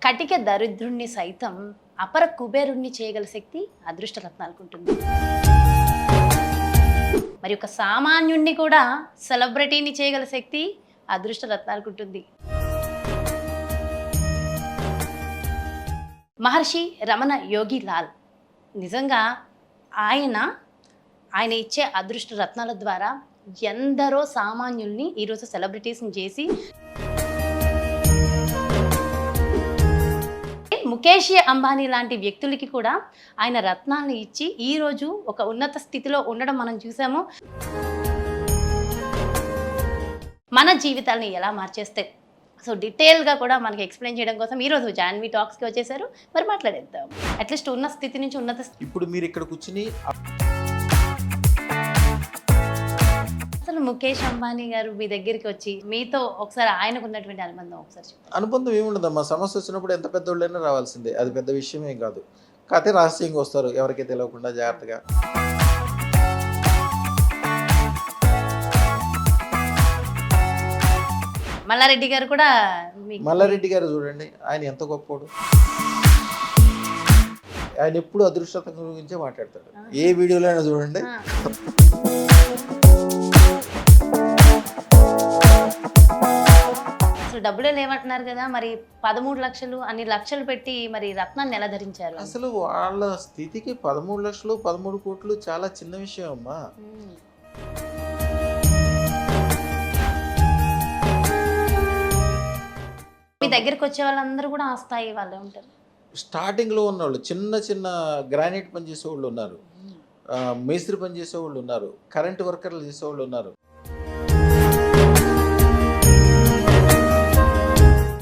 కటిక దరిద్రుణ్ణి సైతం అపర కుబేరుణ్ణి చేయగల శక్తి అదృష్ట రత్నాలకు ఉంటుంది. మరి ఒక సామాన్యుణ్ణి కూడా సెలబ్రిటీని చేయగల శక్తి అదృష్ట రత్నాలకు ఉంటుంది. మహర్షి రమణ యోగి లాల్ నిజంగా ఆయన ఇచ్చే అదృష్ట రత్నాల ద్వారా ఎందరో సామాన్యుల్ని ఈరోజు సెలబ్రిటీస్ని చేసి ముఖేష్ అంబానీ లాంటి వ్యక్తులకి కూడా ఆయన రత్నాలను ఇచ్చి ఈరోజు ఒక ఉన్నత స్థితిలో ఉండడం మనం చూసాము. మన జీవితాలని ఎలా మార్చేస్తాయి సో డీటెయిల్గా కూడా మనకి ఎక్స్ప్లెయిన్ చేయడం కోసం ఈరోజు జాన్వీ టాక్స్కి వచ్చేసారు. మరి మాట్లాడేద్దాం. అట్లీస్ట్ ఉన్న స్థితి నుంచి ఉన్నత ఇప్పుడు మీరు ఇక్కడ కూర్చుని అసలు ముఖేష్ అంబానీ గారు మీ దగ్గరికి వచ్చి మీతో ఒకసారి ఆయనకు ఉన్నటువంటి అనుబంధం ఒకసారి చెప్పండి. అనుబంధం ఏముండదమ్మా, సమస్య వచ్చినప్పుడు ఎంత పెద్దోళ్ళైనా రావాల్సిందే, అది పెద్ద విషయం ఏం కాదు. కాకపోతే రహస్యంగా వస్తారు, ఎవరికి తెలియకుండా జాగ్రత్తగా. మల్లారెడ్డి గారు కూడా మల్లారెడ్డి గారు చూడండి, ఆయన ఎంత గొప్పోడు. ఆయన ఎప్పుడు అదృష్టం గురించే మాట్లాడతాడు, ఏ వీడియోలో అయినా చూడండి. అసలు డబ్బులే లేవంటున్నారు కదా, మరి 13 లక్షలు అన్ని లక్షలు పెట్టి మరి రత్నాన్ని ఎలా ధరించారు? అసలు వాళ్ళ స్థితికి 13 లక్షలు 13 కోట్లు చాలా చిన్న విషయం అమ్మా. మీ దగ్గరికి వచ్చే వాళ్ళందరూ కూడా ఆ స్థాయి వాళ్ళే ఉంటారు. స్టార్టింగ్లో ఉన్నవాళ్ళు చిన్న చిన్న గ్రానైట్ పని చేసేవాళ్ళు ఉన్నారు, మేస్త్రి పని చేసేవాళ్ళు ఉన్నారు, కరెంట్ వర్కర్లు చేసేవాళ్ళు ఉన్నారు.